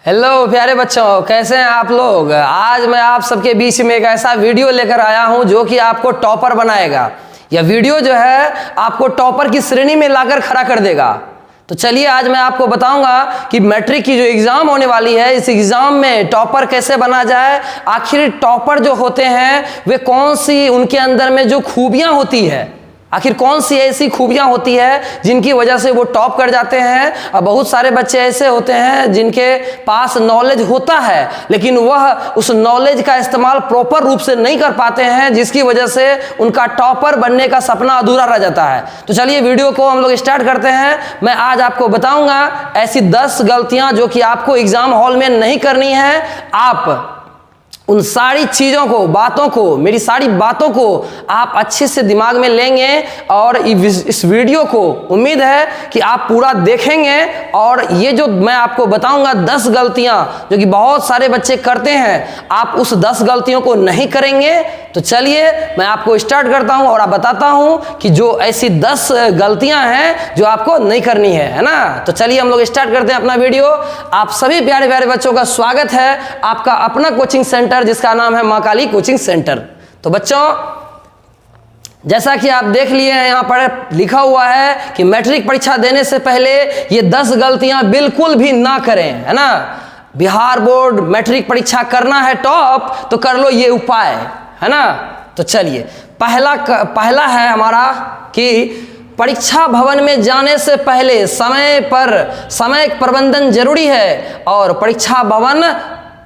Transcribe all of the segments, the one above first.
Hello प्यारे बच्चों, कैसे हैं आप लोग। आज मैं आप सबके बीच में एक ऐसा वीडियो लेकर आया हूं जो कि आपको टॉपर बनाएगा। यह वीडियो जो है आपको टॉपर की श्रेणी में लाकर खड़ा कर देगा। तो चलिए आज मैं आपको बताऊंगा कि मैट्रिक की जो एग्जाम होने वाली है, इस एग्जाम में टॉपर कैसे बना जाए। आखिर टॉपर जो होते हैं वे कौन सी उनके अंदर में जो खूबियां होती है, आखिर कौन सी ऐसी खूबियां होती है जिनकी वजह से वो टॉप कर जाते हैं। और बहुत सारे बच्चे ऐसे होते हैं जिनके पास नॉलेज होता है लेकिन वह उस नॉलेज का इस्तेमाल प्रॉपर रूप से नहीं कर पाते हैं, जिसकी वजह से उनका टॉपर बनने का सपना अधूरा रह जाता है। तो चलिए वीडियो को हम लोग स्टार्ट करते हैं। मैं आज आपको बताऊंगा ऐसी 10 गलतियां जो कि आपको एग्जाम हॉल में नहीं करनी है। आप उन सारी चीज़ों को, बातों को, मेरी सारी बातों को आप अच्छे से दिमाग में लेंगे और इस वीडियो को उम्मीद है कि आप पूरा देखेंगे। और ये जो मैं आपको बताऊंगा 10 गलतियां जो कि बहुत सारे बच्चे करते हैं, आप उस 10 गलतियों को नहीं करेंगे। तो चलिए मैं आपको स्टार्ट करता हूं और आप बताता हूं कि जो ऐसी 10 गलतियां हैं जो आपको नहीं करनी है ना। तो चलिए हम लोग स्टार्ट करते हैं अपना वीडियो। आप सभी प्यारे प्यारे बच्चों का स्वागत है आपका अपना कोचिंग सेंटर जिसका नाम है मां काली कोचिंग सेंटर। तो बच्चों, जैसा कि आप देख लिए हैं, यहां पर लिखा हुआ है कि मैट्रिक परीक्षा देने से पहले ये 10 गलतियां बिल्कुल भी ना करें, है ना। बिहार बोर्ड मैट्रिक परीक्षा करना है टॉप तो कर लो ये उपाय, है ना। तो चलिए पहला है हमारा कि परीक्षा भवन में जाने से पहले समय प्रबंधन जरूरी है और परीक्षा भवन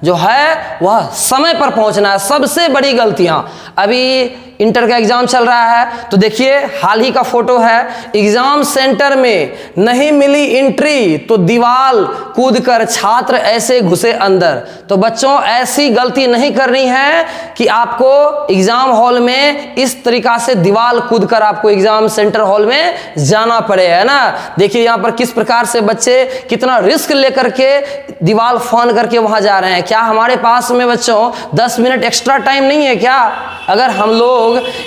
जो है वह समय पर पहुंचना है। सबसे बड़ी गलतियां, अभी इंटर का एग्जाम चल रहा है तो देखिए हाल ही का फोटो है, एग्जाम सेंटर में नहीं मिली एंट्री तो दीवार कूदकर छात्र ऐसे घुसे अंदर। तो बच्चों ऐसी गलती नहीं करनी है कि आपको एग्जाम हॉल में इस तरीका से दीवार कूदकर आपको एग्जाम सेंटर हॉल में जाना पड़े, है ना। देखिए यहाँ पर किस प्रकार से बच्चे कितना रिस्क लेकर के दीवार फान करके वहां जा रहे हैं। क्या हमारे पास में बच्चों 10 मिनट एक्स्ट्रा टाइम नहीं है क्या? अगर हम लोग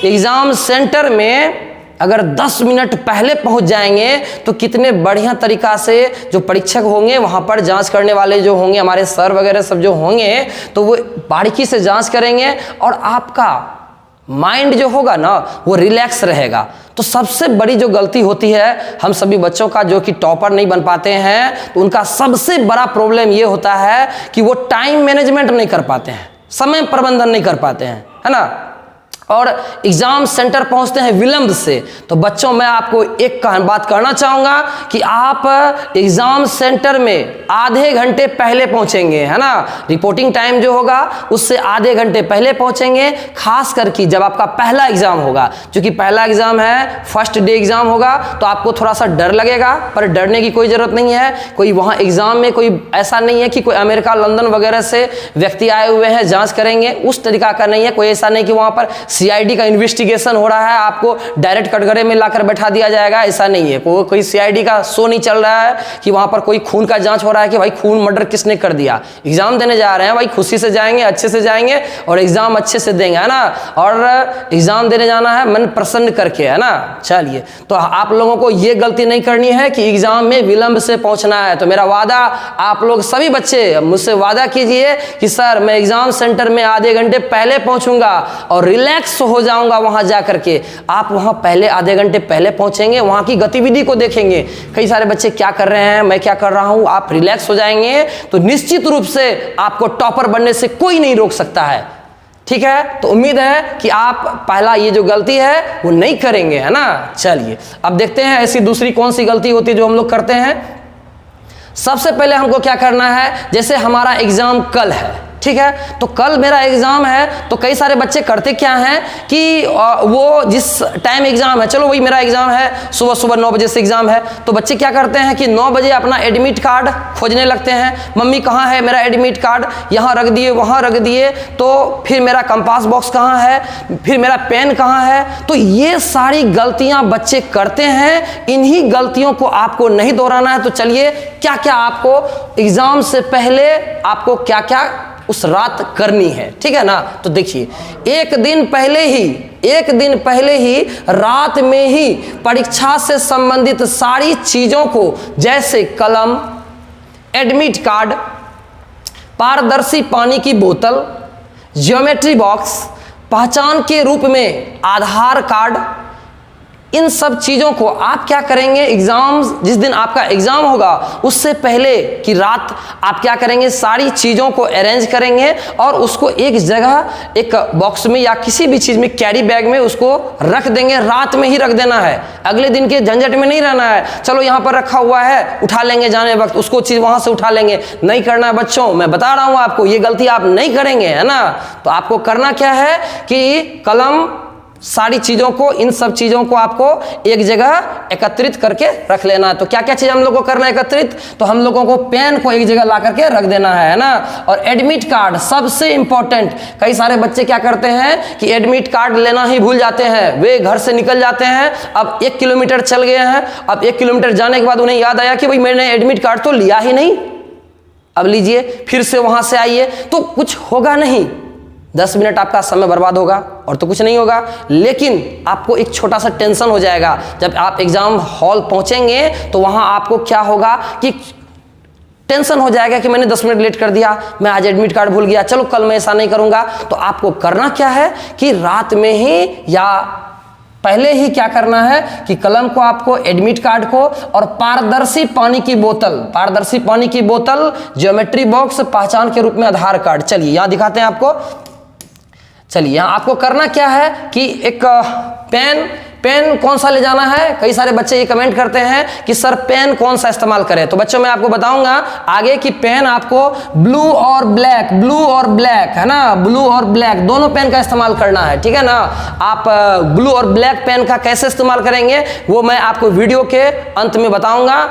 एग्जाम सेंटर में अगर 10 मिनट पहले पहुंच जाएंगे तो कितने बढ़िया तरीका से जो परीक्षक होंगे, वहां पर जांच करने वाले जो होंगे, हमारे सर वगैरह सब जो होंगे, तो वो बारीकी से जांच करेंगे और आपका माइंड जो होगा ना वो रिलैक्स रहेगा। तो सबसे बड़ी जो गलती होती है हम सभी बच्चों का जो कि टॉपर नहीं बन पाते हैं, तो उनका सबसे बड़ा प्रॉब्लम ये होता है कि वो टाइम मैनेजमेंट नहीं कर पाते हैं, समय प्रबंधन नहीं कर पाते हैं, है ना। और एग्जाम सेंटर पहुंचते हैं विलंब से। तो बच्चों मैं आपको एक बात कहना चाहूंगा कि आप एग्जाम सेंटर में आधे घंटे पहले पहुंचेंगे, है ना। रिपोर्टिंग टाइम जो होगा उससे आधे घंटे पहले पहुंचेंगे। खास करके जब आपका पहला एग्जाम होगा, क्योंकि पहला एग्जाम है, फर्स्ट डे एग्जाम होगा, तो आपको थोड़ा सा डर लगेगा, पर डरने की कोई जरूरत नहीं है। कोई वहां एग्जाम में कोई ऐसा नहीं है कि कोई अमेरिका, लंदन वगैरह से व्यक्ति आए हुए हैं जांच करेंगे, उस तरीका का नहीं है। कोई ऐसा नहीं कि वहां पर सीआईडी का इन्वेस्टिगेशन हो रहा है, आपको डायरेक्ट कटघरे में लाकर बैठा दिया जाएगा, ऐसा नहीं है। कोई सीआईडी का शो नहीं चल रहा है कि वहां पर कोई खून का जांच हो रहा है कि भाई खून मर्डर किसने कर दिया। एग्जाम देने जा रहे हैं भाई, खुशी से जाएंगे, अच्छे से जाएंगे और एग्जाम अच्छे से देंगे, है ना। और एग्जाम देने जाना है मन प्रसन्न करके, है ना। चलिए, तो आप लोगों को यह गलती नहीं करनी है कि एग्जाम में विलंब से पहुंचना है। तो मेरा वादा, आप लोग सभी बच्चे मुझसे वादा कीजिए कि सर मैं एग्जाम सेंटर में आधे घंटे पहले पहुंचूंगा और रिलैक्स हो जाऊंगा वहां जाकर के। आप वहां पहले आधे घंटे पहले पहुंचेंगे, वहां की गतिविधि को देखेंगे, कई सारे बच्चे क्या कर रहे हैं, मैं क्या कर रहा हूं, आप रिलैक्स हो जाएंगे तो निश्चित रूप से आपको टॉपर बनने से कोई नहीं रोक सकता है। ठीक है, तो उम्मीद है कि आप पहला ये जो गलती है वो नहीं करेंगे, है ना। चलिए अब देखते हैं ऐसी दूसरी कौन सी गलती होती है जो हम लोग करते हैं। सबसे पहले हमको क्या करना है, जैसे हमारा एग्जाम कल है, ठीक है, तो कल मेरा एग्जाम है, तो कई सारे बच्चे करते क्या हैं कि वो जिस टाइम एग्जाम है, चलो वही मेरा एग्जाम है, सुबह 9 बजे से एग्जाम है, तो बच्चे क्या करते हैं कि 9 बजे अपना एडमिट कार्ड खोजने लगते हैं। मम्मी कहाँ है मेरा एडमिट कार्ड, यहाँ रख दिए, वहाँ रख दिए, तो फिर मेरा कंपास बॉक्स कहाँ है, फिर मेरा पेन कहाँ है। तो ये सारी गलतियां बच्चे करते हैं, इन्हीं गलतियों को आपको नहीं दोहराना है। तो चलिए क्या क्या आपको एग्जाम से पहले आपको क्या क्या उस रात करनी है, ठीक है ना। तो देखिए एक दिन पहले ही रात में ही परीक्षा से संबंधित सारी चीजों को, जैसे कलम, एडमिट कार्ड, पारदर्शी पानी की बोतल, ज्योमेट्री बॉक्स, पहचान के रूप में आधार कार्ड, इन सब चीज़ों को आप क्या करेंगे, एग्जाम जिस दिन आपका एग्जाम होगा उससे पहले की रात आप क्या करेंगे, सारी चीज़ों को अरेंज करेंगे और उसको एक जगह एक बॉक्स में या किसी भी चीज़ में कैरी बैग में उसको रख देंगे। रात में ही रख देना है, अगले दिन के झंझट में नहीं रहना है। चलो यहाँ पर रखा हुआ है, उठा लेंगे जाने वक्त, उसको चीज़ वहाँ से उठा लेंगे, नहीं करना है बच्चों। मैं बता रहा हूँ आपको, ये गलती आप नहीं करेंगे, है ना। तो आपको करना क्या है कि कलम, सारी चीजों को, इन सब चीजों को आपको एक जगह एकत्रित करके रख लेना है। तो क्या क्या चीज हम लोग को करना है एकत्रित, तो हम लोगों को पेन को एक जगह ला करके रख देना है ना। और एडमिट कार्ड सबसे इंपॉर्टेंट, कई सारे बच्चे क्या करते हैं कि एडमिट कार्ड लेना ही भूल जाते हैं, वे घर से निकल जाते हैं, अब 1 किलोमीटर चल गए हैं, अब 1 किलोमीटर जाने के बाद उन्हें याद आया कि भाई मैंने एडमिट कार्ड तो लिया ही नहीं, अब लीजिए फिर से वहां से आइए, तो कुछ होगा नहीं, 10 मिनट आपका समय बर्बाद होगा और तो कुछ नहीं होगा। लेकिन आपको एक छोटा सा टेंशन हो जाएगा, जब आप एग्जाम हॉल पहुंचेंगे तो वहां आपको क्या होगा कि टेंशन हो जाएगा कि मैंने 10 मिनट लेट कर दिया, मैं आज एडमिट कार्ड भूल गया, चलो कल मैं ऐसा नहीं करूंगा। तो आपको करना क्या है कि रात में ही या पहले ही क्या करना है कि कलम को, आपको एडमिट कार्ड को और पारदर्शी पानी की बोतल, पारदर्शी पानी की बोतल, ज्योमेट्री बॉक्स, पहचान के रूप में आधार कार्ड, चलिए यहां दिखाते हैं आपको। चलिए यहां आपको करना क्या है कि एक पेन कौन सा ले जाना है। कई सारे बच्चे ये कमेंट करते हैं कि सर पेन कौन सा इस्तेमाल करें, तो बच्चों मैं आपको बताऊंगा आगे कि पेन आपको ब्लू और ब्लैक है ना, ब्लू और ब्लैक दोनों पेन का इस्तेमाल करना है, ठीक है ना। आप ब्लू और ब्लैक पेन का कैसे इस्तेमाल करेंगे वो मैं आपको वीडियो के अंत में बताऊंगा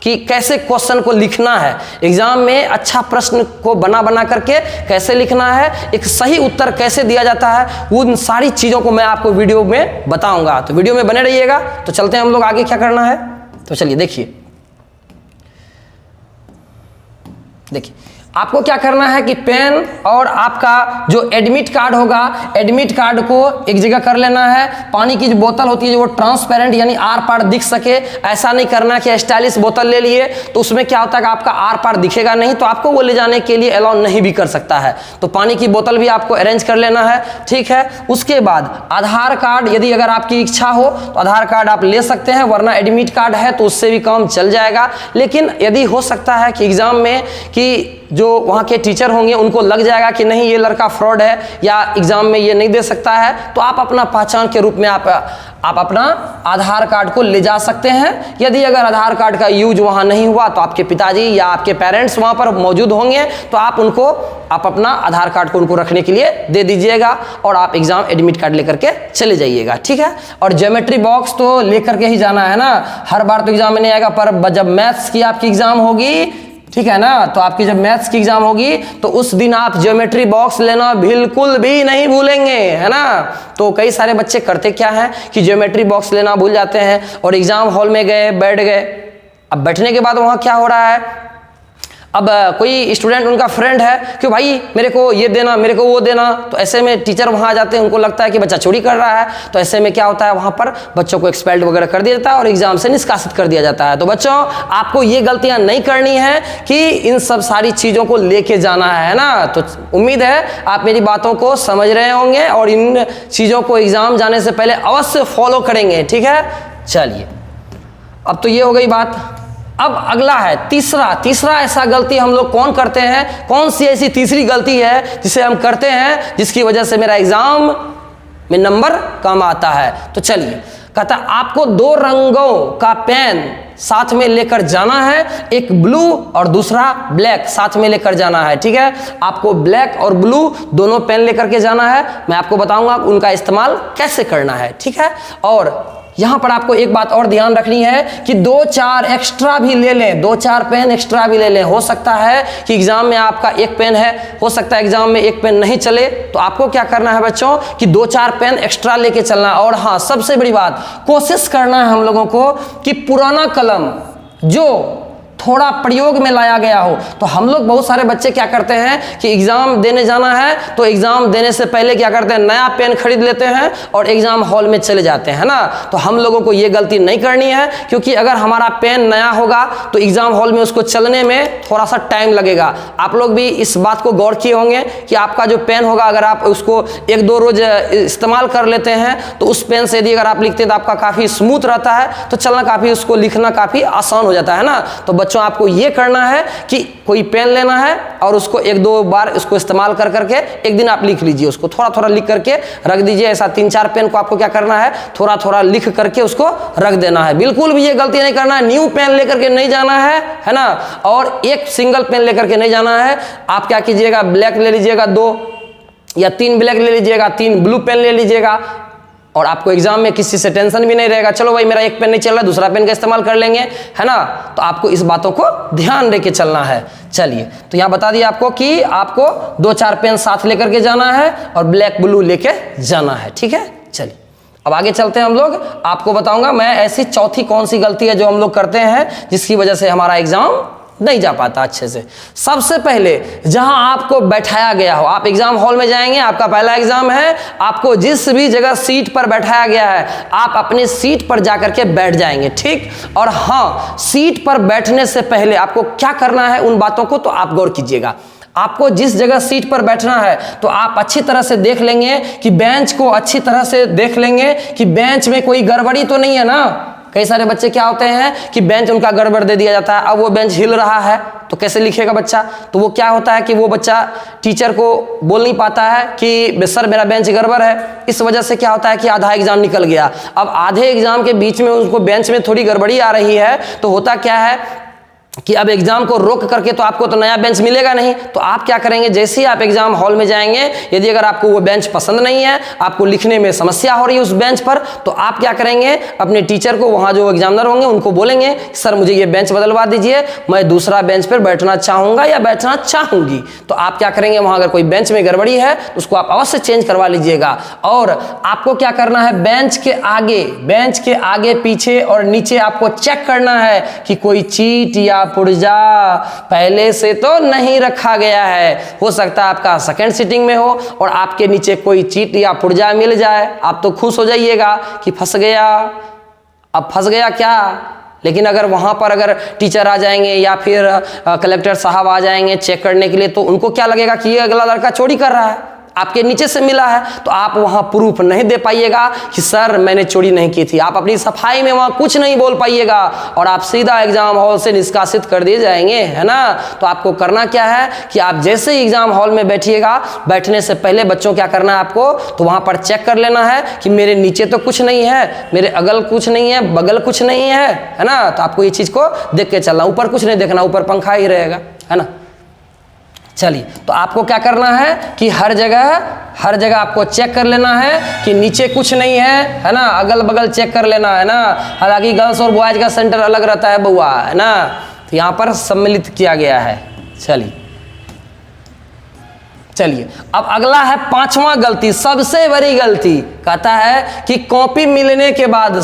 कि कैसे क्वेश्चन को लिखना है, एग्जाम में अच्छा प्रश्न को बना करके कैसे लिखना है, एक सही उत्तर कैसे दिया जाता है, उन सारी चीजों को मैं आपको वीडियो में बताऊंगा। तो वीडियो में बने रहिएगा। तो चलते हैं हम लोग आगे क्या करना है। तो चलिए देखिए आपको क्या करना है कि पेन और आपका जो एडमिट कार्ड होगा, एडमिट कार्ड को एक जगह कर लेना है। पानी की जो बोतल होती है जो वो ट्रांसपेरेंट यानी आर पार दिख सके, ऐसा नहीं करना कि स्टाइलिश बोतल ले लिए तो उसमें क्या होता है कि आपका आर पार दिखेगा नहीं, तो आपको वो ले जाने के लिए अलाउ नहीं भी कर सकता है। तो पानी की बोतल भी आपको अरेंज कर लेना है, ठीक है। उसके बाद आधार कार्ड, यदि अगर आपकी इच्छा हो तो आधार कार्ड आप ले सकते हैं, वरना एडमिट कार्ड है तो उससे भी काम चल जाएगा। लेकिन यदि हो सकता है कि एग्जाम में कि जो वहाँ के टीचर होंगे उनको लग जाएगा कि नहीं ये लड़का फ्रॉड है या एग्जाम में ये नहीं दे सकता है, तो आप अपना पहचान के रूप में आप अपना आधार कार्ड को ले जा सकते हैं। यदि अगर आधार कार्ड का यूज वहाँ नहीं हुआ तो आपके पिताजी या आपके पेरेंट्स वहाँ पर मौजूद होंगे, तो आप अपना आधार कार्ड को उनको रखने के लिए दे दीजिएगा और आप एग्जाम एडमिट कार्ड लेकर के चले जाइएगा, ठीक है। और ज्योमेट्री बॉक्स तो लेकर के ही जाना है ना, हर बार तो एग्जाम में नहीं आएगा, पर जब मैथ्स की आपकी एग्जाम होगी, ठीक है ना, तो आपकी जब मैथ्स की एग्जाम होगी तो उस दिन आप ज्योमेट्री बॉक्स लेना बिल्कुल भी नहीं भूलेंगे, है ना। तो कई सारे बच्चे करते क्या हैं कि ज्योमेट्री बॉक्स लेना भूल जाते हैं और एग्जाम हॉल में गए, बैठ गए। अब बैठने के बाद वहां क्या हो रहा है, अब कोई स्टूडेंट उनका फ्रेंड है कि भाई मेरे को ये देना, मेरे को वो देना, तो ऐसे में टीचर वहां आ जाते हैं, उनको लगता है कि बच्चा चोरी कर रहा है, तो ऐसे में क्या होता है वहां पर बच्चों को एक्सपेल्ड वगैरह कर दिया जाता है और एग्जाम से निष्कासित कर दिया जाता है। तो बच्चों आपको ये गलतियां नहीं करनी है कि इन सब सारी चीजों को लेके जाना है ना। तो उम्मीद है आप मेरी बातों को समझ रहे होंगे और इन चीजों को एग्जाम जाने से पहले अवश्य फॉलो करेंगे, ठीक है। चलिए अब तो ये हो गई बात। अब अगला है तीसरा ऐसा गलती हम लोग कौन करते हैं, कौन सी ऐसी तीसरी गलती है जिसे हम करते हैं जिसकी वजह से मेरा एग्जाम में नंबर कम आता है। तो चलिए कहता है आपको 2 रंगों का पेन साथ में लेकर जाना है, एक ब्लू और दूसरा ब्लैक साथ में लेकर जाना है, ठीक है। आपको ब्लैक और ब्लू दोनों पेन लेकर के जाना है, मैं आपको बताऊंगा उनका इस्तेमाल कैसे करना है, ठीक है। और यहां पर आपको एक बात और ध्यान रखनी है कि 2-4 एक्स्ट्रा भी ले लें, 2-4 पेन एक्स्ट्रा भी ले लें। हो सकता है कि एग्जाम में आपका 1 पेन है, हो सकता है एग्जाम में 1 पेन नहीं चले, तो आपको क्या करना है बच्चों कि 2-4 पेन एक्स्ट्रा लेके चलना। और हाँ, सबसे बड़ी बात, कोशिश करना है हम लोगों को कि पुराना कलम जो थोड़ा प्रयोग में लाया गया हो। तो हम लोग बहुत सारे बच्चे क्या करते हैं कि एग्जाम देने जाना है तो एग्जाम देने से पहले क्या करते हैं, नया पेन खरीद लेते हैं और एग्जाम हॉल में चले जाते हैं ना। तो हम लोगों को ये गलती नहीं करनी है, क्योंकि अगर हमारा पेन नया होगा तो एग्जाम हॉल में उसको चलने में थोड़ा सा टाइम लगेगा। आप लोग भी इस बात को गौर किए होंगे कि आपका जो पेन होगा, अगर आप उसको 1-2 रोज इस्तेमाल कर लेते हैं तो उस पेन से यदि अगर आप लिखते हैं तो आपका काफी स्मूथ रहता है, तो चलना काफी, उसको लिखना काफी आसान हो जाता है ना। तो बच्चों आपको ये करना है कि कोई पेन लेना है और उसको 1-2 बार इसको इस्तेमाल कर करके एक दिन आप लिख लीजिए, उसको थोड़ा थोड़ा लिख करके रख दीजिए। ऐसा 3-4 पेन को आपको क्या करना है, थोड़ा थोड़ा लिख करके उसको रख देना है। बिल्कुल भी ये गलती नहीं करना है, न्यू पेन लेकर के नहीं जाना है ना। और एक सिंगल पेन लेकर के नहीं जाना है। आप क्या कीजिएगा, ब्लैक ले लीजिएगा 2 या 3 ब्लैक ले लीजिएगा, 3 ब्लू पेन ले लीजिएगा, और आपको एग्जाम में किसी से टेंशन भी नहीं रहेगा। चलो भाई मेरा एक पेन नहीं चल रहा, दूसरा पेन का इस्तेमाल कर लेंगे, है ना। तो आपको इस बातों को ध्यान रख के चलना है। चलिए, तो यहाँ बता दिया आपको कि आपको 2-4 पेन साथ लेकर के जाना है और ब्लैक ब्लू लेके जाना है, ठीक है। चलिए अब आगे चलते हैं हम लोग। आपको बताऊंगा मैं ऐसी चौथी कौन सी गलती है जो हम लोग करते हैं जिसकी वजह से हमारा एग्जाम नहीं जा पाता अच्छे से। सबसे पहले जहां आपको बैठाया गया हो, आप एग्जाम हॉल में जाएंगे, आपका पहला एग्जाम है, आपको जिस भी जगह सीट पर बैठाया गया है आप अपनी सीट पर जाकर के बैठ जाएंगे, ठीक। और हाँ, सीट पर बैठने से पहले आपको क्या करना है उन बातों को तो आप गौर कीजिएगा। आपको जिस जगह सीट पर बैठना है तो आप अच्छी तरह से देख लेंगे कि बेंच को अच्छी तरह से देख लेंगे कि बेंच में कोई गड़बड़ी तो नहीं है ना। कई सारे बच्चे क्या होते हैं कि बेंच उनका गड़बड़ दे दिया जाता है, अब वो बेंच हिल रहा है तो कैसे लिखेगा बच्चा। तो वो क्या होता है कि वो बच्चा टीचर को बोल नहीं पाता है कि सर मेरा बेंच गड़बड़ है। इस वजह से क्या होता है कि आधा एग्जाम निकल गया। अब आधे एग्जाम के बीच में उसको बेंच में थोड़ी गड़बड़ी आ रही है तो होता क्या है कि अब एग्जाम को रोक करके तो आपको तो नया बेंच मिलेगा नहीं। तो आप क्या करेंगे, जैसे ही आप एग्जाम हॉल में जाएंगे, यदि अगर आपको वो बेंच पसंद नहीं है, आपको लिखने में समस्या हो रही है उस बेंच पर, तो आप क्या करेंगे, अपने टीचर को, वहां जो एग्जामिनर होंगे उनको बोलेंगे सर मुझे ये बेंच बदलवा दीजिए, मैं दूसरा बेंच पर बैठना चाहूंगा या बैठना चाहूंगी। तो आप क्या करेंगे, वहां अगर कोई बेंच में गड़बड़ी है तो उसको आप अवश्य चेंज करवा लीजिएगा। और आपको क्या करना है, बेंच के आगे पीछे और नीचे आपको चेक करना है कि कोई चीट या पुर्जा पहले से तो नहीं रखा गया है। हो सकता है आपका सेकंड सीटिंग में हो और आपके नीचे कोई चीट या पुर्जा मिल जाए, आप तो खुश हो जाइएगा कि फंस गया। अब फंस गया क्या, लेकिन अगर वहां पर अगर टीचर आ जाएंगे या फिर कलेक्टर साहब आ जाएंगे चेक करने के लिए, तो उनको क्या लगेगा कि ये अगला लड़का चोरी कर रहा है, आपके नीचे से मिला है। तो आप वहां प्रूफ नहीं दे पाइएगा कि सर मैंने चोरी नहीं की थी। आप अपनी सफाई में वहां कुछ नहीं बोल पाइएगा और आप सीधा एग्जाम हॉल से निष्कासित कर दिए जाएंगे, है ना। तो आपको करना क्या है कि आप जैसे ही एग्जाम हॉल में बैठिएगा, बैठने से पहले बच्चों क्या करना है आपको, तो वहां पर चेक कर लेना है कि मेरे नीचे तो कुछ नहीं है, मेरे अगल कुछ नहीं है, बगल कुछ नहीं है ना। तो आपको ये चीज को देख के चलना, ऊपर कुछ नहीं देखना, ऊपर पंखा ही रहेगा, है ना। चलिए, तो आपको क्या करना है कि हर जगह आपको चेक कर लेना है कि नीचे कुछ नहीं है ना, अगल बगल चेक कर लेना है ना। हालांकि गर्ल्स और बॉयज का सेंटर अलग रहता है बउआ, है ना, तो यहाँ पर सम्मिलित किया गया है। चलिए अब अगला है 5वां गलती, सबसे बड़ी गलती। कहता है कि कॉपी मिलने के बाद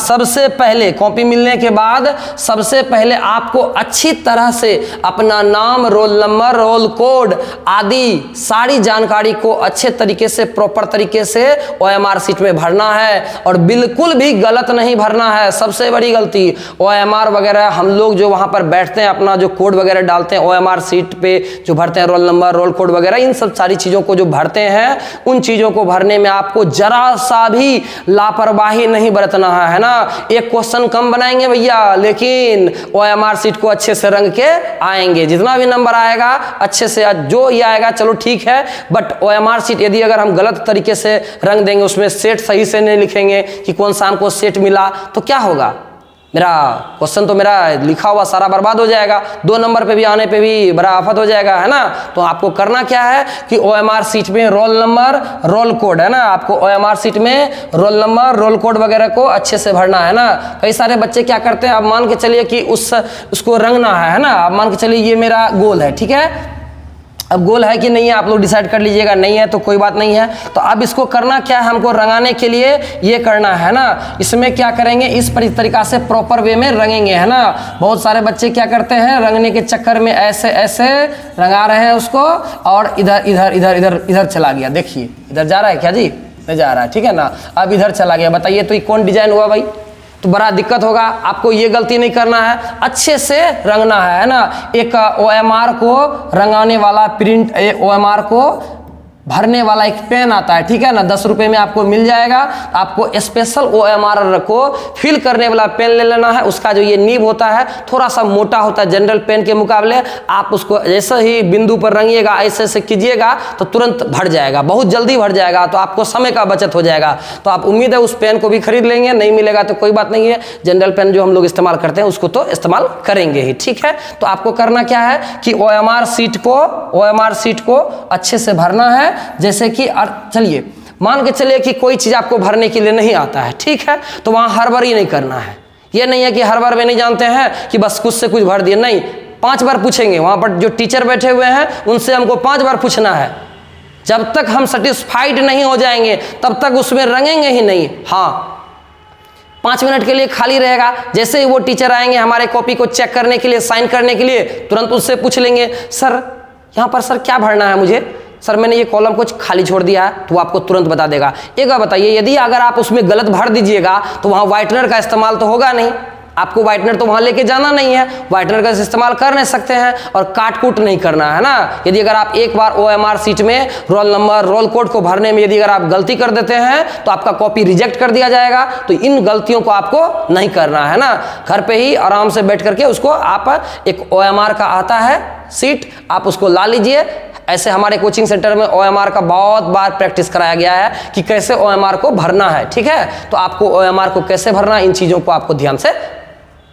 सबसे पहले आपको अच्छी तरह से अपना नाम, रोल नंबर, रोल कोड आदि सारी जानकारी को अच्छे तरीके से, प्रॉपर तरीके से OMR सीट में भरना है और बिल्कुल भी गलत नहीं भरना है। सबसे बड़ी गलती, OMR वगैरह हम लोग जो वहां पर बैठते हैं, अपना जो कोड वगैरह डालते हैं OMR सीट पे, जो भरते हैं रोल नंबर, रोल कोड वगैरह, इन सब सारी चीजों को जो भरते हैं, उन चीजों को भरने में आपको जरा सा भी लापरवाही नहीं बरतना है ना। एक क्वेश्चन कम बनाएंगे भैया, लेकिन OMR सीट को अच्छे से रंग के आएंगे। जितना भी नंबर आएगा अच्छे से जो ही आएगा चलो ठीक है, बट OMR सीट यदि अगर हम गलत तरीके से रंग देंगे, उसमें सेट सही से नहीं लिखेंगे कि कौन सा हमको सेट मिला, तो क्या होगा, मेरा क्वेश्चन तो मेरा लिखा हुआ सारा बर्बाद हो जाएगा, 2 नंबर पे भी आने पे भी बड़ा आफत हो जाएगा, है ना। तो आपको करना क्या है कि OMR सीट में रोल नंबर, रोल कोड, है ना, आपको OMR सीट में रोल नंबर, रोल कोड वगैरह को अच्छे से भरना है ना। कई सारे बच्चे क्या करते हैं, आप मान के चलिए कि उसको रंगना है ना, आप मान के चलिए ये मेरा गोल है, ठीक है। अब गोल है कि नहीं है आप लोग डिसाइड कर लीजिएगा, नहीं है तो कोई बात नहीं है। तो अब इसको करना क्या है, हमको रंगाने के लिए ये करना है ना, इसमें क्या करेंगे, इस तरीका से प्रॉपर वे में रंगेंगे, है ना। बहुत सारे बच्चे क्या करते हैं, रंगने के चक्कर में ऐसे ऐसे रंगा रहे हैं उसको, और इधर इधर इधर इधर इधर चला गया, देखिए इधर जा रहा है क्या जी, नहीं जा रहा है, ठीक है ना। अब इधर चला गया, बताइए तो ये कौन डिजाइन हुआ भाई, तो बड़ा दिक्कत होगा। आपको ये गलती नहीं करना है, अच्छे से रंगना है ना। एक OMR को रंगाने वाला प्रिंट, OMR को भरने वाला एक पेन आता है, ठीक है ना, 10 रुपये में आपको मिल जाएगा। आपको स्पेशल OMR को फिल करने वाला पेन ले लेना है। उसका जो ये नीब होता है थोड़ा सा मोटा होता है जनरल पेन के मुकाबले। आप उसको जैसे ही बिंदु पर रंगिएगा, ऐसे ऐसे कीजिएगा तो तुरंत भर जाएगा, बहुत जल्दी भर जाएगा, तो आपको समय का बचत हो जाएगा। तो आप उम्मीद है उस पेन को भी खरीद लेंगे, नहीं मिलेगा तो कोई बात नहीं है, जनरल पेन जो हम लोग इस्तेमाल करते हैं उसको तो इस्तेमाल करेंगे ही, ठीक है। तो आपको करना क्या है कि OMR सीट को अच्छे से भरना है। जैसे कि चलिए मान के चलिए कि कोई चीज आपको भरने के लिए नहीं आता है, ठीक है, तो वहां हड़बड़ी नहीं करना है। ये नहीं है कि हर बार वे नहीं जानते हैं कि बस कुछ से कुछ भर दिए, नहीं, 5 बार पूछेंगे। वहां पर जो टीचर बैठे हुए हैं उनसे हमको 5 बार पूछना है। जब तक हम सेटिस्फाइड नहीं हो जाएंगे तब तक उसमें रंगेंगे ही नहीं। हाँ, 5 मिनट के लिए खाली रहेगा, जैसे ही वो टीचर आएंगे हमारे कॉपी को चेक करने के लिए, साइन करने के लिए, तुरंत उससे पूछ लेंगे, सर यहाँ पर सर क्या भरना है मुझे, सर मैंने ये कॉलम कुछ खाली छोड़ दिया है, तो आपको तुरंत बता देगा। एक बार बताइए, यदि अगर आप उसमें गलत भर दीजिएगा तो वहाँ व्हाइटनर का इस्तेमाल तो होगा नहीं, आपको व्हाइटनर तो वहाँ लेके जाना नहीं है, व्हाइटनर का इस्तेमाल कर नहीं सकते हैं, और काट कूट नहीं करना है ना। यदि अगर आप एक बार OMR सीट में रोल नंबर, रोल कोड को भरने में यदि अगर आप गलती कर देते हैं तो आपका कॉपी रिजेक्ट कर दिया जाएगा। तो इन गलतियों को आपको नहीं करना है ना। घर पे ही आराम से बैठ करके उसको आप, एक OMR का आता है सीट, आप उसको ला लीजिए। ऐसे हमारे कोचिंग सेंटर में OMR का बहुत बार प्रैक्टिस कराया गया है कि कैसे OMR को भरना है, ठीक है। तो आपको OMR को कैसे भरना है, इन चीज़ों को आपको ध्यान से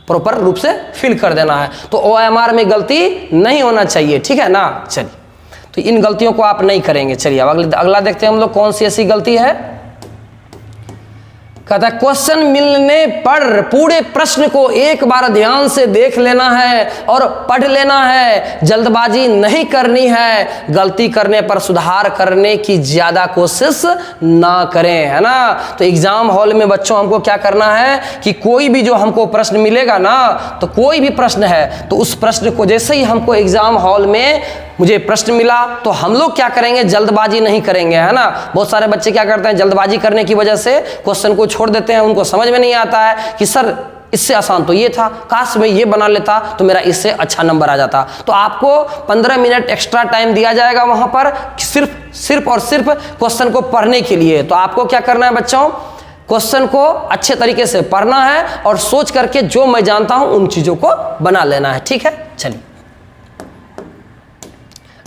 प्रॉपर रूप से फिल कर देना है। तो OMR में गलती नहीं होना चाहिए, ठीक है ना। चलिए, तो इन गलतियों को आप नहीं करेंगे। चलिए अब अगला देखते हैं हम लोग कौन सी ऐसी गलती है। कहता है क्वेश्चन मिलने पर पूरे प्रश्न को एक बार ध्यान से देख लेना है और पढ़ लेना है, जल्दबाजी नहीं करनी है, गलती करने पर सुधार करने की ज्यादा कोशिश ना करें, है ना। तो एग्जाम हॉल में बच्चों हमको क्या करना है कि कोई भी जो हमको प्रश्न मिलेगा ना, तो कोई भी प्रश्न है तो उस प्रश्न को जैसे ही हमको एग्जाम हॉल में मुझे प्रश्न मिला तो हम लोग क्या करेंगे, जल्दबाजी नहीं करेंगे, है ना। बहुत सारे बच्चे क्या करते हैं, जल्दबाजी करने की वजह से क्वेश्चन को छोड़ देते हैं। उनको समझ में नहीं आता है कि सर इससे आसान तो ये था, काश मैं ये बना लेता तो मेरा इससे अच्छा नंबर आ जाता। तो आपको 15 मिनट एक्स्ट्रा टाइम दिया जाएगा वहां पर सिर्फ और सिर्फ क्वेश्चन को पढ़ने के लिए। तो आपको क्या करना है बच्चों, क्वेश्चन को अच्छे तरीके से पढ़ना है और सोच करके जो मैं जानता हूं उन चीजों को बना लेना है, ठीक है। चलिए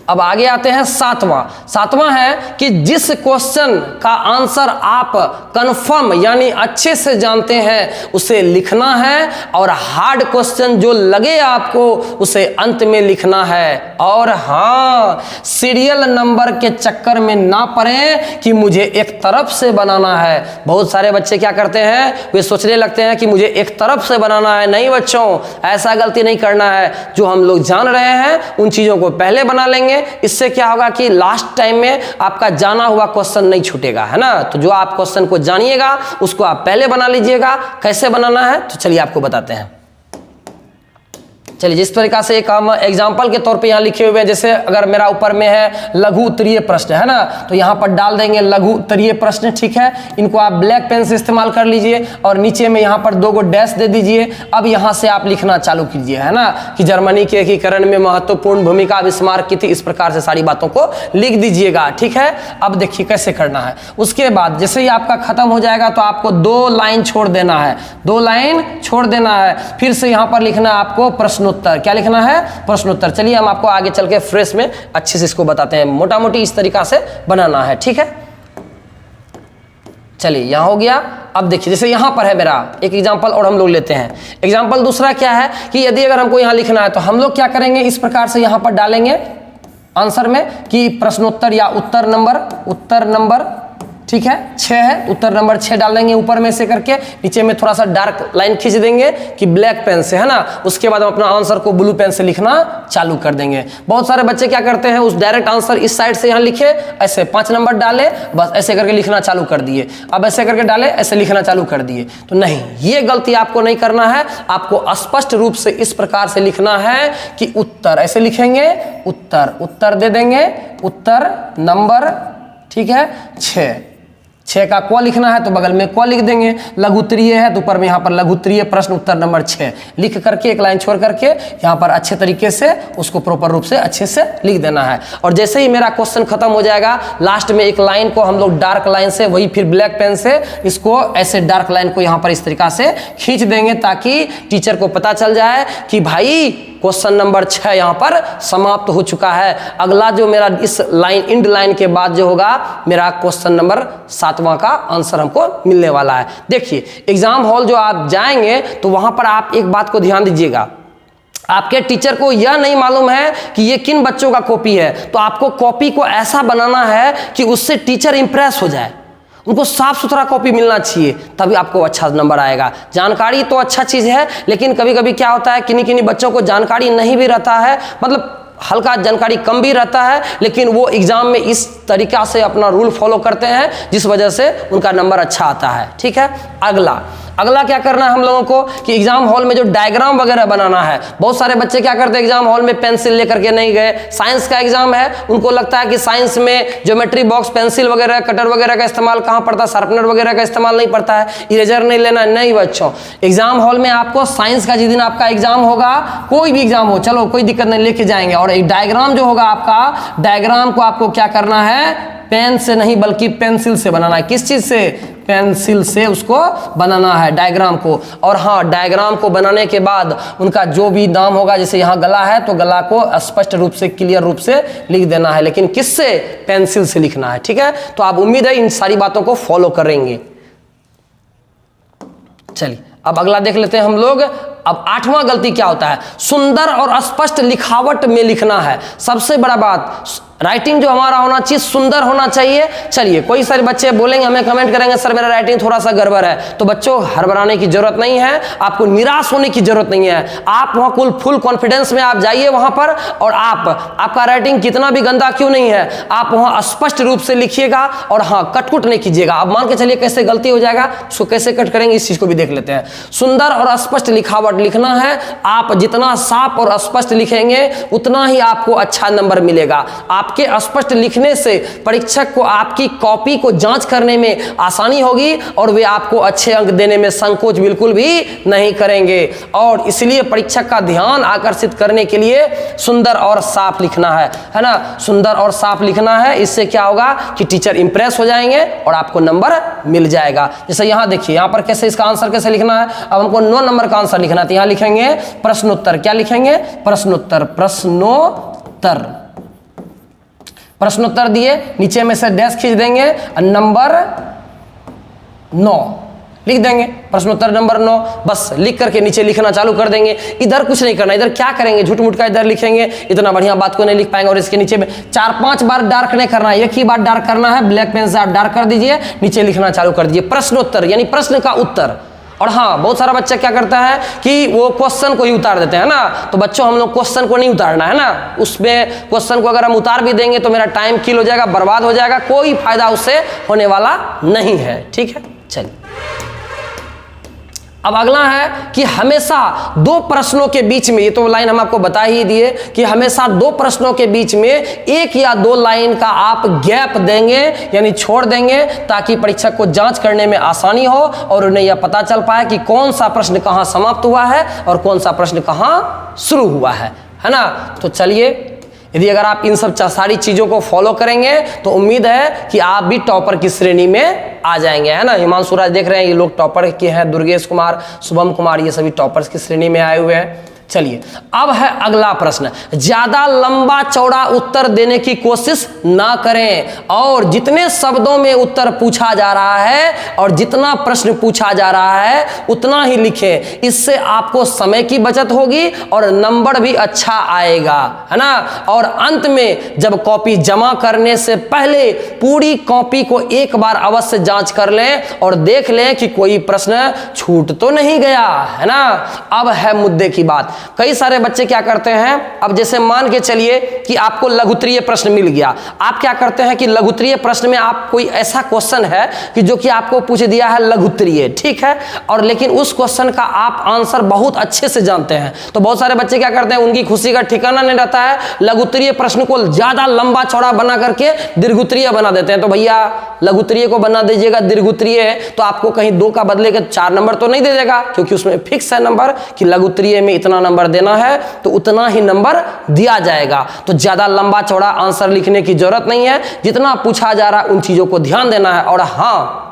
अब आगे आते हैं सातवां है कि जिस क्वेश्चन का आंसर आप कंफर्म यानी अच्छे से जानते हैं उसे लिखना है, और हार्ड क्वेश्चन जो लगे आपको उसे अंत में लिखना है। और हाँ, सीरियल नंबर के चक्कर में ना पड़ें कि मुझे एक तरफ से बनाना है। बहुत सारे बच्चे क्या करते हैं, वे सोचने लगते हैं कि मुझे एक तरफ से बनाना है। नहीं बच्चों, ऐसा गलती नहीं करना है। जो हम लोग जान रहे हैं उन चीजों को पहले बना लेंगे, इससे क्या होगा कि लास्ट टाइम में आपका जाना हुआ क्वेश्चन नहीं छूटेगा, है ना। तो जो आप क्वेश्चन को जानिएगा उसको आप पहले बना लीजिएगा। कैसे बनाना है तो चलिए आपको बताते हैं। चलिए जिस तरीका से एक हम एग्जाम्पल के तौर पे यहाँ लिखे हुए हैं, जैसे अगर मेरा ऊपर में है लघु उत्तरीय प्रश्न, है ना, तो यहाँ पर डाल देंगे लघु उत्तरीय प्रश्न, ठीक है। इनको आप ब्लैक पेन से इस्तेमाल कर लीजिए और नीचे में यहाँ पर 2 गो डैश दे दीजिए। अब यहाँ से आप लिखना चालू कीजिए, है ना, कि जर्मनी के एकीकरण में महत्वपूर्ण भूमिका बिस्मार्क की थी। इस प्रकार से सारी बातों को लिख दीजिएगा, ठीक है। अब देखिए कैसे करना है। उसके बाद जैसे ही आपका खत्म हो जाएगा तो आपको 2 लाइन छोड़ देना है, 2 लाइन छोड़ देना है। फिर से यहाँ पर लिखना है आपको प्रश्नोत्तर। क्या लिखना है, प्रश्नोत्तर। चलिए हम आपको आगे चल के फ्रेश में अच्छे से इसको बताते हैं। मोटा मोटी इस तरीका से बनाना है, ठीक है। चलिए यहां हो गया। अब देखिए जैसे यहां पर है मेरा एक एग्जांपल और हम लोग लेते हैं। एग्जांपल दूसरा क्या है कि यदि अगर हमको यहां लिखना है तो हम लोग क्या करेंगे, इस प्रकार से यहां पर डालेंगे आंसर में कि प्रश्नोत्तर या उत्तर नंबर, ठीक है 6 है, उत्तर नंबर 6 डाल देंगे ऊपर में से करके, नीचे में थोड़ा सा डार्क लाइन खींच देंगे कि ब्लैक पेन से, है ना। उसके बाद हम अपना आंसर को ब्लू पेन से लिखना चालू कर देंगे। बहुत सारे बच्चे क्या करते हैं, उस डायरेक्ट आंसर इस साइड से यहाँ लिखे, ऐसे 5 नंबर डाले, बस ऐसे करके लिखना चालू कर दिए। अब ऐसे करके डाले, ऐसे लिखना चालू कर दिए। तो नहीं, ये गलती आपको नहीं करना है। आपको स्पष्ट रूप से इस प्रकार से लिखना है कि उत्तर, ऐसे लिखेंगे उत्तर, उत्तर दे देंगे, उत्तर नंबर, ठीक है 6 का क लिखना है तो बगल में क लिख देंगे, लघुत्तरीय है तो ऊपर में यहाँ पर लघुत्तरीय प्रश्न उत्तर नंबर 6 लिख करके एक लाइन छोड़ करके यहाँ पर अच्छे तरीके से उसको प्रॉपर रूप से अच्छे से लिख देना है। और जैसे ही मेरा क्वेश्चन खत्म हो जाएगा, लास्ट में एक लाइन को हम लोग डार्क लाइन से, वही फिर ब्लैक पेन से इसको ऐसे डार्क लाइन को यहाँ पर इस तरीका से खींच देंगे, ताकि टीचर को पता चल जाए कि भाई क्वेश्चन नंबर 6 यहाँ पर समाप्त हो चुका है। अगला जो मेरा इस लाइन, इंड लाइन के बाद जो होगा, मेरा क्वेश्चन नंबर 7वां का आंसर हमको मिलने वाला है। देखिए एग्जाम हॉल जो आप जाएंगे तो वहां पर आप एक बात को ध्यान दीजिएगा, आपके टीचर को यह नहीं मालूम है कि ये किन बच्चों का कॉपी है, तो आपको कॉपी को ऐसा बनाना है कि उससे टीचर इंप्रेस हो जाए, उनको साफ सुथरा कॉपी मिलना चाहिए, तभी आपको अच्छा नंबर आएगा। जानकारी तो अच्छा चीज़ है, लेकिन कभी कभी क्या होता है, किन्हीं किन्हीं बच्चों को जानकारी नहीं भी रहता है, मतलब हल्का जानकारी कम भी रहता है, लेकिन वो एग्जाम में इस तरीका से अपना रूल फॉलो करते हैं, जिस वजह से उनका नंबर अच्छा आता है। ठीक है, अगला क्या करना है हम लोगों को कि एग्जाम हॉल में जो डायग्राम वगैरह बनाना है। बहुत सारे बच्चे क्या करते हैं, एग्जाम हॉल में पेंसिल लेकर के नहीं गए, साइंस का एग्जाम है, उनको लगता है कि साइंस में ज्योमेट्री बॉक्स, पेंसिल वगैरह, कटर वगैरह का इस्तेमाल कहाँ पड़ता है, शार्पनर वगैरह का इस्तेमाल नहीं पड़ता है, इरेजर नहीं लेना। नहीं बच्चों, एग्जाम हॉल में आपको साइंस का जिस दिन आपका एग्जाम होगा, कोई भी एग्जाम हो, चलो कोई दिक्कत नहीं, लेके जाएंगे। और एक डायग्राम जो होगा आपका, डायग्राम को आपको क्या करना है, पेन से नहीं बल्कि पेंसिल से बनाना है। किस चीज से, पेंसिल से उसको बनाना है डायग्राम को। और हाँ, डायग्राम को बनाने के बाद उनका जो भी नाम होगा, जैसे यहाँ गला है तो गला को स्पष्ट रूप से, क्लियर रूप से लिख देना है, लेकिन किससे, पेंसिल से लिखना है। ठीक है, तो आप उम्मीद है इन सारी बातों को फॉलो करेंगे। चलिए अब अगला देख लेते हैं हम लोग। अब 8वां गलती क्या होता है, सुंदर और स्पष्ट लिखावट में लिखना है। सबसे बड़ा बात, राइटिंग जो हमारा होना चाहिए सुंदर होना चाहिए। चलिए, कोई सारे बच्चे बोलेंगे, हमें कमेंट करेंगे सर मेरा राइटिंग थोड़ा सा गड़बड़ है, तो बच्चों हड़बड़ाने की जरूरत नहीं है, आपको निराश होने की जरूरत नहीं है। आप वहां फुल कॉन्फिडेंस में आप जाइए वहां पर, और आपका राइटिंग कितना भी गंदा क्यों नहीं है, आप वहां स्पष्ट रूप से लिखिएगा। और हाँ, कटकुट नहीं कीजिएगा। अब मान के चलिए कैसे गलती हो जाएगा, उसको कैसे कट करेंगे इस चीज को भी देख लेते हैं। सुंदर और स्पष्ट लिखावट लिखना है। आप जितना साफ और स्पष्ट लिखेंगे उतना ही आपको अच्छा नंबर मिलेगा। आपके स्पष्ट लिखने से परीक्षक को आपकी कॉपी को जांच करने में आसानी होगी, और वे आपको अच्छे अंक देने में संकोच बिल्कुल भी नहीं करेंगे। और इसलिए परीक्षक का ध्यान आकर्षित करने के लिए सुंदर और साफ लिखना है ना, सुंदर और साफ लिखना है। इससे क्या होगा कि टीचर इंप्रेस हो जाएंगे और आपको नंबर मिल जाएगा। जैसे यहाँ देखिए, यहाँ पर कैसे इसका आंसर कैसे लिखना है। अब हमको 9 नंबर का आंसर लिखना है, तो यहाँ लिखेंगे प्रश्नोत्तर। क्या लिखेंगे, प्रश्नोत्तर, प्रश्नोत्तर, प्रश्नोत्तर दिए, नीचे में से डैश खींच देंगे, नंबर 9 लिख देंगे, प्रश्नोत्तर नंबर 9। बस लिख करके नीचे लिखना चालू कर देंगे। इधर कुछ नहीं करना, इधर क्या करेंगे, झूठ मूठ का इधर लिखेंगे, इतना बढ़िया बात को नहीं लिख पाएंगे। और इसके नीचे में 4-5 बार डार्क नहीं करना है, एक ही बार डार्क करना है। ब्लैक पेन से आप डार्क कर दीजिए, नीचे लिखना चालू कर दीजिए, प्रश्नोत्तर यानी प्रश्न का उत्तर। और हाँ, बहुत सारा बच्चा क्या करता है कि वो क्वेश्चन को ही उतार देते हैं ना, तो बच्चों हम लोग क्वेश्चन को नहीं उतारना है ना। उसमें क्वेश्चन को अगर हम उतार भी देंगे तो मेरा टाइम किल हो जाएगा, बर्बाद हो जाएगा, कोई फायदा उससे होने वाला नहीं है। ठीक है, चलिए अब अगला है कि हमेशा 2 प्रश्नों के बीच में, ये तो लाइन हम आपको बता ही दिए कि हमेशा 2 प्रश्नों के बीच में 1 या 2 लाइन का आप गैप देंगे, यानी छोड़ देंगे, ताकि परीक्षक को जांच करने में आसानी हो और उन्हें यह पता चल पाए कि कौन सा प्रश्न कहाँ समाप्त हुआ है और कौन सा प्रश्न कहाँ शुरू हुआ है ना। तो चलिए, यदि अगर आप इन सब सारी चीज़ों को फॉलो करेंगे तो उम्मीद है कि आप भी टॉपर की श्रेणी में आ जाएंगे, है ना। हिमांशु राज देख रहे हैं, ये लोग टॉपर के हैं, दुर्गेश कुमार, शुभम कुमार, ये सभी टॉपर्स की श्रेणी में आए हुए हैं। चलिए अब है अगला प्रश्न। ज्यादा लंबा चौड़ा उत्तर देने की कोशिश ना करें और जितने शब्दों में उत्तर पूछा जा रहा है और जितना प्रश्न पूछा जा रहा है उतना ही लिखें। इससे आपको समय की बचत होगी और नंबर भी अच्छा आएगा, है ना। और अंत में जब कॉपी जमा करने से पहले पूरी कॉपी को एक बार अवश्य जांच कर लें और देख लें कि कोई प्रश्न छूट तो नहीं गया, है ना। अब है मुद्दे की बात। कई सारे बच्चे क्या करते हैं, अब जैसे मान के चलिए कि आपको लघुत्तरीय प्रश्न मिल गया, आप क्या करते हैं कि लघुत्तरीय प्रश्न में आप कोई ऐसा क्वेश्चन है कि जो कि आपको पूछ दिया है लघुत्तरीय, ठीक है, और लेकिन उस क्वेश्चन का आप आंसर बहुत अच्छे से जानते हैं, तो बहुत सारे बच्चे क्या करते हैं, उनकी खुशी का ठिकाना नहीं रहता है, लघुत्तरीय प्रश्न को ज्यादा लंबा चौड़ा बना करके दीर्घोत्तरीय बना देते हैं। तो भैया लघुत्तरीय को बना दीजिएगा दीर्घोत्तरीय, तो आपको कहीं 2 का बदले के 4 नंबर तो नहीं दे देगा, क्योंकि उसमें फिक्स है नंबर कि लघुत्तरीय में इतना नंबर देना है तो उतना ही नंबर दिया जाएगा। तो ज्यादा लंबा चौड़ा आंसर लिखने की जरूरत नहीं है, जितना पूछा जा रहा है उन चीजों को ध्यान देना है। और हाँ,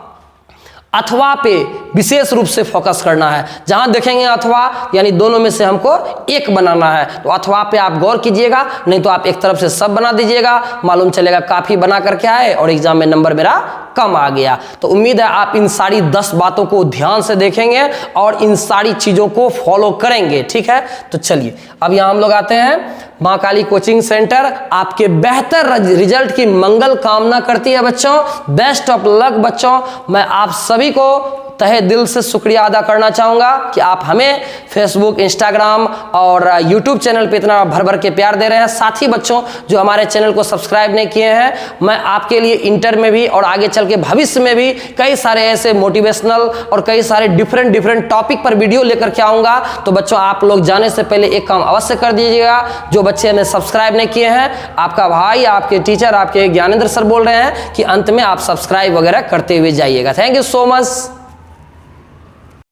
अथवा पे विशेष रूप से फोकस करना है। जहां देखेंगे अथवा यानी दोनों में से हमको एक बनाना है, तो अथवा पे आप गौर कीजिएगा, नहीं तो आप एक तरफ से सब बना दीजिएगा, मालूम चलेगा काफी बना करके आए और एग्जाम में नंबर मेरा कम आ गया। तो उम्मीद है आप इन सारी 10 बातों को ध्यान से देखेंगे और इन सारी चीजों को फॉलो करेंगे, ठीक है। तो चलिए अब यहां हम लोग आते हैं। मां काली कोचिंग सेंटर आपके बेहतर रिजल्ट की मंगल कामना करती है बच्चों। बेस्ट ऑफ लक बच्चों। मैं आप सभी को तहे दिल से शुक्रिया अदा करना चाहूंगा कि आप हमें फेसबुक, इंस्टाग्राम और यूट्यूब चैनल पे इतना भर भर के प्यार दे रहे हैं। साथ ही बच्चों जो हमारे चैनल को सब्सक्राइब नहीं किए हैं, मैं आपके लिए इंटर में भी और आगे चल के भविष्य में भी कई सारे ऐसे मोटिवेशनल और कई सारे डिफरेंट टॉपिक पर वीडियो लेकर के आऊंगा। तो बच्चों आप लोग जाने से पहले एक काम अवश्य कर दीजिएगा, जो बच्चे ने सब्सक्राइब नहीं किए हैं, आपका भाई, आपके टीचर, आपके ज्ञानेंद्र सर बोल रहे हैं कि अंत में आप सब्सक्राइब वगैरह करते हुए जाइएगा। Thank you so much.